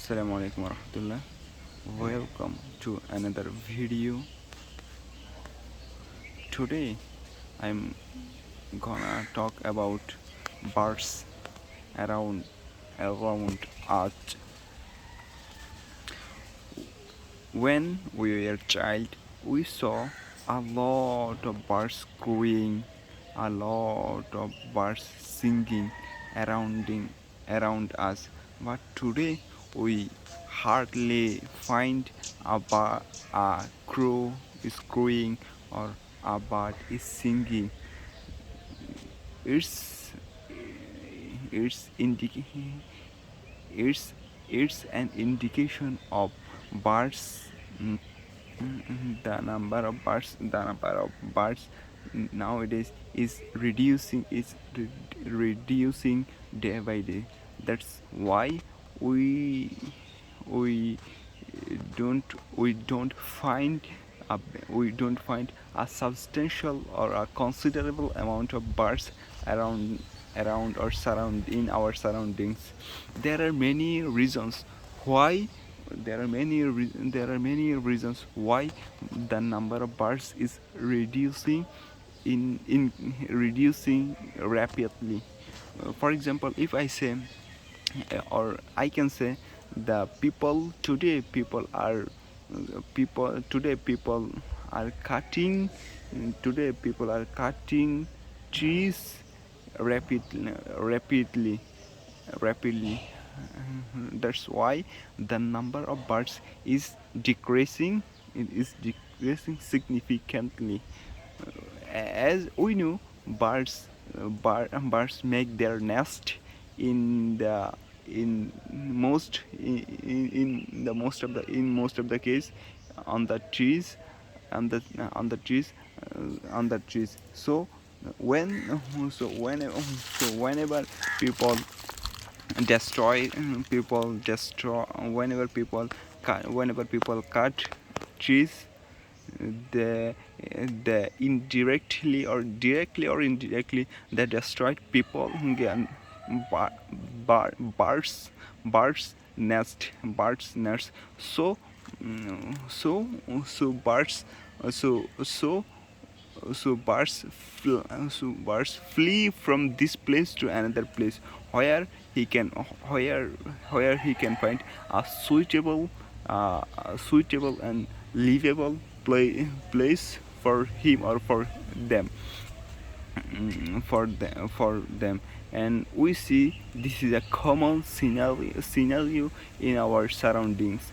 Assalamualaikum warahmatullah. Welcome to another video. Today I'm gonna talk about birds around Earth. When we were a child, we saw a lot of birds crowing, a lot of birds singing around us. But today we hardly find a crow is crowing or a bird is singing. It's it's indic- it's it's an indication of birds. The number of birds nowadays is reducing day by day. That's why we we don't find a, we don't find a substantial or a considerable amount of birds around or surround in our surroundings. There are many reasons why there are many reasons why the number of birds is in reducing rapidly. For example, if I say or I can say the people are cutting trees rapidly rapidly. That's why the number of birds is decreasing. It is decreasing significantly. As we know, birds make their nest in the in most of the case on the trees, on the trees on the trees. So when so whenever people whenever people cut trees, the directly or indirectly they destroyed people again. bar, Birds birds nest. So so birds so so birds flee from this place to another place where he can where he can find a suitable and livable place for him or for them. For them. And we see this is a common scenario in our surroundings.